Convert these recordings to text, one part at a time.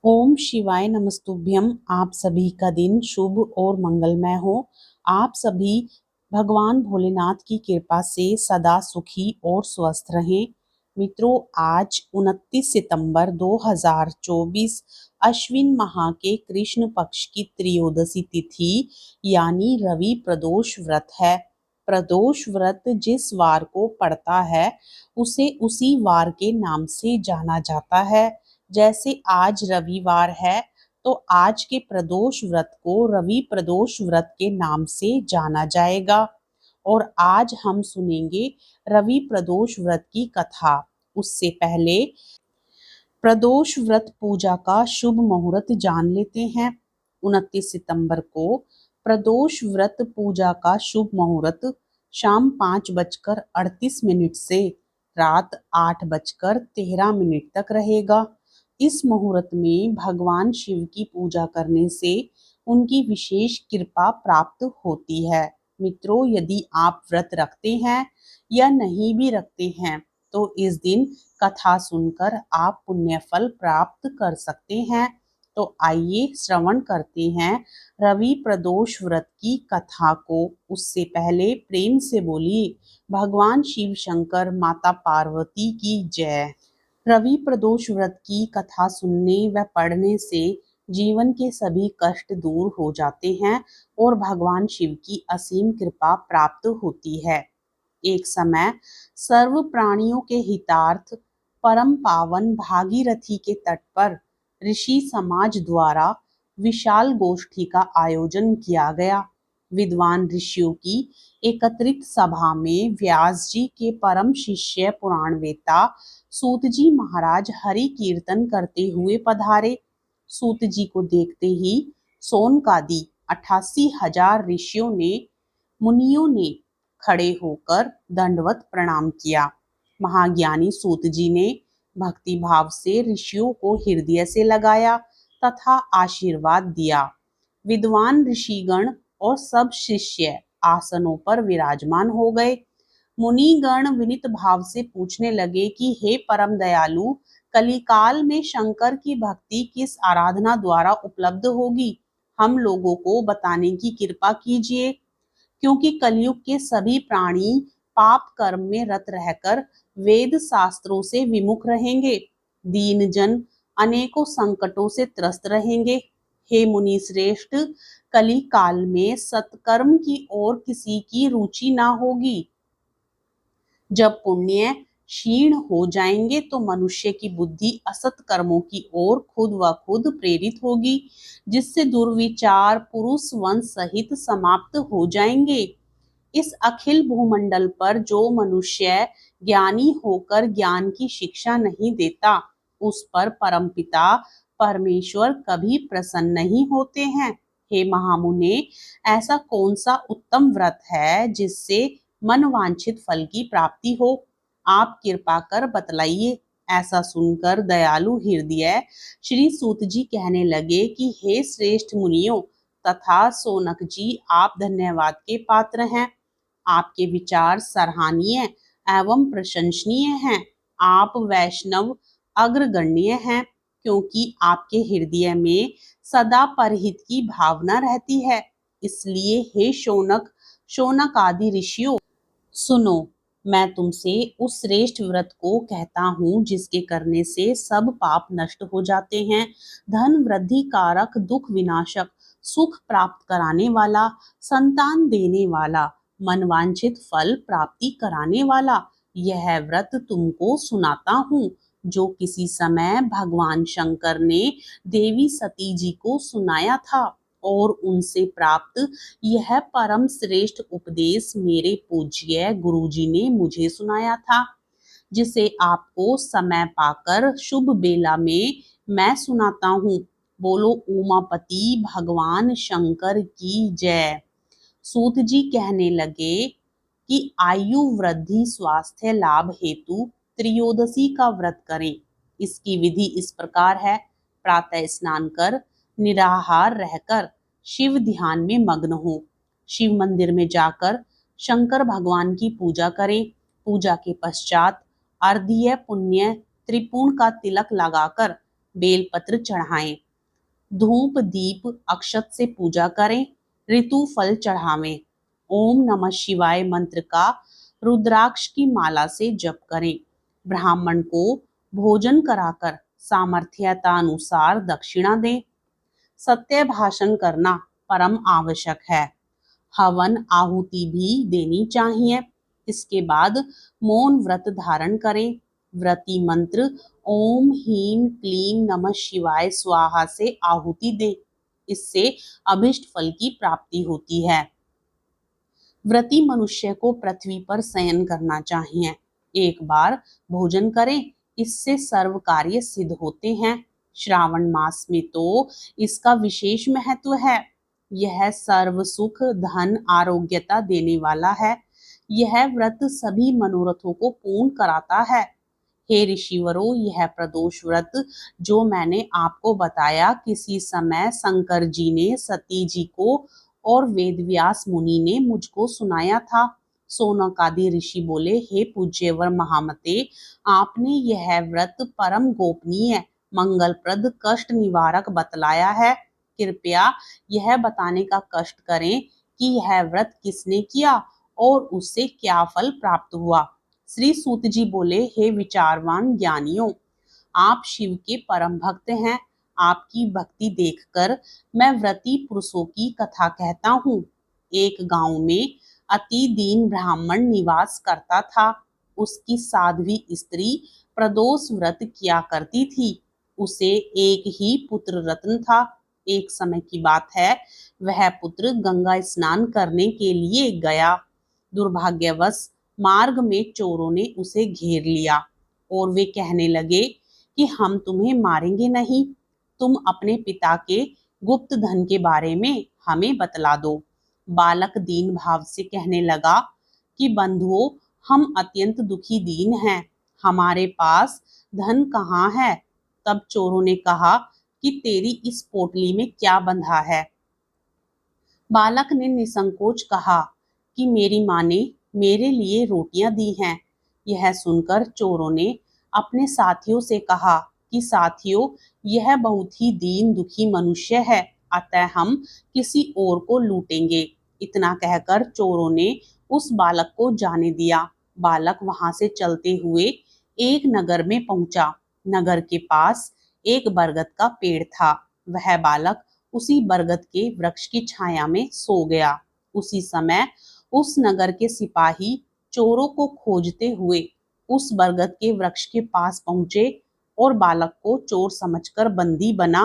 ओम शिवाय नमस्तुभ्यम। आप सभी का दिन शुभ और मंगलमय हो। आप सभी भगवान भोलेनाथ की कृपा से सदा सुखी और स्वस्थ रहें। मित्रों, आज 29 सितंबर 2024 अश्विन माह के कृष्ण पक्ष की त्रयोदशी तिथि यानी रवि प्रदोष व्रत है। प्रदोष व्रत जिस वार को पड़ता है उसे उसी वार के नाम से जाना जाता है। जैसे आज रविवार है तो आज के प्रदोष व्रत को रवि प्रदोष व्रत के नाम से जाना जाएगा। और आज हम सुनेंगे रवि प्रदोष व्रत की कथा। उससे पहले प्रदोष व्रत पूजा का शुभ मुहूर्त जान लेते हैं। 29 सितंबर को प्रदोष व्रत पूजा का शुभ मुहूर्त शाम 5:38 से रात 8:13 तक रहेगा। इस मुहूर्त में भगवान शिव की पूजा करने से उनकी विशेष कृपा प्राप्त होती है। मित्रों, यदि आप व्रत रखते हैं या नहीं भी रखते हैं तो इस दिन कथा सुनकर आप पुण्य फल प्राप्त कर सकते हैं। तो आइए श्रवण करते हैं रवि प्रदोष व्रत की कथा को। उससे पहले प्रेम से बोलिए भगवान शिव शंकर माता पार्वती की जय। रवि प्रदोष व्रत की कथा सुनने व पढ़ने से जीवन के सभी कष्ट दूर हो जाते हैं और भगवान शिव की असीम कृपा प्राप्त होती है। एक समय सर्व प्राणियों के हितार्थ परम पावन भागीरथी के तट पर ऋषि समाज द्वारा विशाल गोष्ठी का आयोजन किया गया। विद्वान ऋषियों की एकत्रित सभा में व्यास जी के परम शिष्य पुराणवेता सूत जी महाराज हरि कीर्तन करते हुए पधारे। सूत जी को देखते ही सोनकादि 88,000 ऋषियों ने मुनियों ने खड़े होकर दंडवत प्रणाम किया। महाज्ञानी सूत जी ने भक्ति भाव से ऋषियों को हृदय से लगाया तथा आशीर्वाद दिया। विद्वान ऋषिगण और सब शिष्य आसनों पर विराजमान हो गए। मुनिगण विनित भाव से पूछने लगे कि हे परम दयालु, कलिकाल में शंकर की भक्ति किस आराधना द्वारा उपलब्ध होगी? हम लोगों को बताने की कृपा कीजिए, क्योंकि कलयुग के सभी प्राणी पाप कर्म में रत रहकर वेद शास्त्रों से विमुख रहेंगे। दीन जन अनेकों संकटों से त्रस्त रहेंगे। हे मुनि श्रेष्ठ, कली काल में सत्कर्म की ओर किसी की रुचि ना होगी। जब पुण्य क्षीण हो जाएंगे तो मनुष्य की बुद्धि असत कर्मों की ओर खुद व खुद प्रेरित होगी, जिससे दुर्विचार पुरुष वंश सहित समाप्त हो जाएंगे। इस अखिल भूमंडल पर जो मनुष्य ज्ञानी होकर ज्ञान की शिक्षा नहीं देता, उस पर परमपिता परमेश्वर कभी प्रसन्न नहीं होते हैं। हे महामुने, ऐसा कौन सा उत्तम व्रत है जिससे मन वांछित फल की प्राप्ति हो? आप कृपा कर बतलाइए। ऐसा सुनकर दयालु हृदय श्री सूत जी कहने लगे कि हे श्रेष्ठ मुनियों तथा सोनक जी, आप धन्यवाद के पात्र हैं। आपके विचार सराहनीय एवं प्रशंसनीय हैं। आप वैष्णव अग्रगण्य हैं, क्योंकि आपके हृदय में सदा परहित की भावना रहती है। इसलिए हे शौनक आदि ऋषियों, सुनो, मैं तुमसे उस श्रेष्ठ व्रत को कहता हूँ जिसके करने से सब पाप नष्ट हो जाते हैं। धन वृद्धि कारक, दुख विनाशक, सुख प्राप्त कराने वाला, संतान देने वाला, मनवांछित फल प्राप्ति कराने वाला यह व्रत तुमको सुनाता हूँ, जो किसी समय भगवान शंकर ने देवी सती जी को सुनाया था। और उनसे प्राप्त यह परम श्रेष्ठ उपदेश मेरे पूज्य गुरुजी ने मुझे सुनाया था, जिसे आपको समय पाकर शुभ बेला में मैं सुनाता हूँ। बोलो उमापति भगवान शंकर की जय। सूत जी कहने लगे कि आयु वृद्धि स्वास्थ्य लाभ हेतु त्रयोदशी का व्रत करें। इसकी विधि इस प्रकार है। प्रातः स्नान कर निराहार रहकर शिव ध्यान में मग्न हो। शिव मंदिर में जाकर शंकर भगवान की पूजा करें। पूजा के पश्चात अर्घ्य पुण्य त्रिपुण का तिलक लगाकर बेलपत्र चढ़ाएं, धूप दीप अक्षत से पूजा करें, ऋतु फल चढ़ावें। ओम नमः शिवाय मंत्र का रुद्राक्ष की माला से जप करें। ब्राह्मण को भोजन कराकर सामर्थ्यतानुसार दक्षिणा दें। सत्य भाषण करना परम आवश्यक है। हवन आहुति भी देनी चाहिए। इसके बाद मौन व्रत धारण करें। व्रती मंत्र ओम ह्रीं क्लीं नमः शिवाय स्वाहा से आहुति दें। इससे अभिष्ट फल की प्राप्ति होती है। व्रती मनुष्य को पृथ्वी पर शयन करना चाहिए। एक बार भोजन करें, इससे सर्व कार्य सिद्ध होते हैं। श्रावण मास में तो इसका विशेष महत्व है। यह सर्व सुख धन आरोग्यता देने वाला है। यह व्रत सभी मनोरथों को पूर्ण कराता है। हे ऋषिवरों, यह प्रदोष व्रत जो मैंने आपको बताया, किसी समय शंकर जी ने सती जी को और वेदव्यास मुनि ने मुझको सुनाया था। सोनकादि ऋषि बोले, हे पूज्यवर महामते, आपने यह व्रत परम गोपनीय मंगलप्रद कष्ट निवारक बतलाया है। कृपया यह बताने का कष्ट करें कि यह व्रत किसने किया और उससे क्या फल प्राप्त हुआ। श्री सूत जी बोले, हे विचारवान ज्ञानियों, आप शिव के परम भक्त हैं। आपकी भक्ति देखकर मैं व्रती पुरुषों की कथा कहता हूँ। एक गांव में अति दीन ब्राह्मण निवास करता था। उसकी साध्वी स्त्री प्रदोष व्रत किया करती थी। उसे एक ही पुत्र रत्न था। एक समय की बात है, वह पुत्र गंगा स्नान करने के लिए गया। दुर्भाग्यवश मार्ग में चोरों ने उसे घेर लिया और वे कहने लगे कि हम तुम्हें मारेंगे नहीं, तुम अपने पिता के गुप्त धन के बारे में हमें बतला दो। बालक दीन भाव से कहने लगा कि बंधुओं, हम अत्यंत दुखी दीन हैं, हमारे पास धन कहाँ है। तब चोरों ने कहा कि तेरी इस पोटली में क्या बंधा है। बालक ने निसंकोच कहा कि मेरी माँ ने मेरे लिए रोटियां दी हैं। यह सुनकर चोरों ने अपने साथियों से कहा कि साथियों, यह बहुत ही दीन दुखी मनुष्य है, अतः हम किसी और को लूटेंगे। इतना कहकर चोरों ने उस बालक को जाने दिया। बालक वहां से चलते हुए एक नगर में पहुंचा। नगर के पास एक बरगद का पेड़ था। वह बालक उसी बरगद के वृक्ष की छाया में सो गया। उसी समय उस नगर के सिपाही चोरों को खोजते हुए उस बरगद के वृक्ष के पास पहुंचे और बालक को चोर समझकर बंदी बना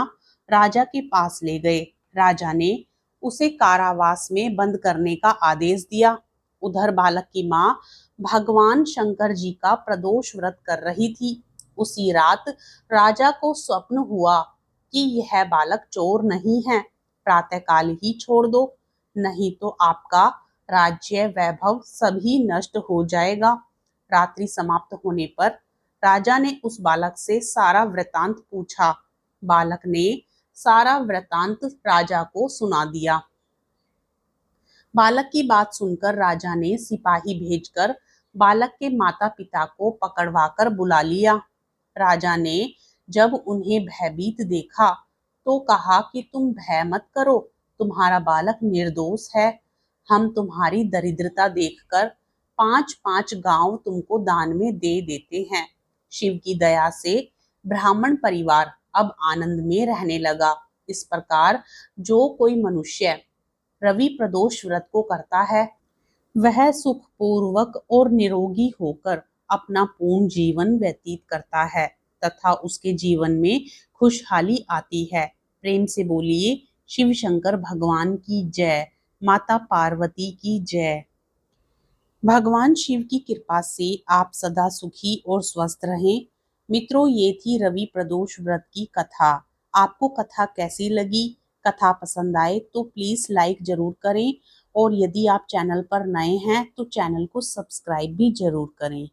राजा के पास ले गए। राजा ने उसे कारावास में बंद करने का आदेश दिया। उधर बालक की माँ भगवान शंकर जी का प्रदोष व्रत कर रही थी। उसी रात राजा को स्वप्न हुआ कि यह बालक चोर नहीं है, प्रातःकाल ही छोड़ दो, नहीं तो आपका राज्य वैभव सभी नष्ट हो जाएगा। रात्रि समाप्त होने पर राजा ने उस बालक से सारा वृतांत पूछा। बालक ने सारा वृतांत राजा को सुना दिया। बालक की बात सुनकर राजा ने सिपाही भेजकर बालक के माता पिता को पकड़वाकर बुला लिया। राजा ने जब उन्हें भयभीत देखा तो कहा कि तुम भय मत करो, तुम्हारा बालक निर्दोष है। हम तुम्हारी दरिद्रता देखकर 5-5 गांव तुमको दान में दे देते हैं। शिव की दया से ब्राह्मण परिवार अब आनंद में रहने लगा। इस प्रकार जो कोई मनुष्य रवि प्रदोष व्रत को करता है, वह सुखपूर्वक और निरोगी होकर अपना पूर्ण जीवन व्यतीत करता है तथा उसके जीवन में खुशहाली आती है। प्रेम से बोलिए शिव शंकर भगवान की जय, माता पार्वती की जय। भगवान शिव की कृपा से आप सदा सुखी और स्वस्थ रहें। मित्रों, ये थी रवि प्रदोष व्रत की कथा। आपको कथा कैसी लगी? कथा पसंद आए तो प्लीज लाइक जरूर करें और यदि आप चैनल पर नए हैं तो चैनल को सब्सक्राइब भी जरूर करें।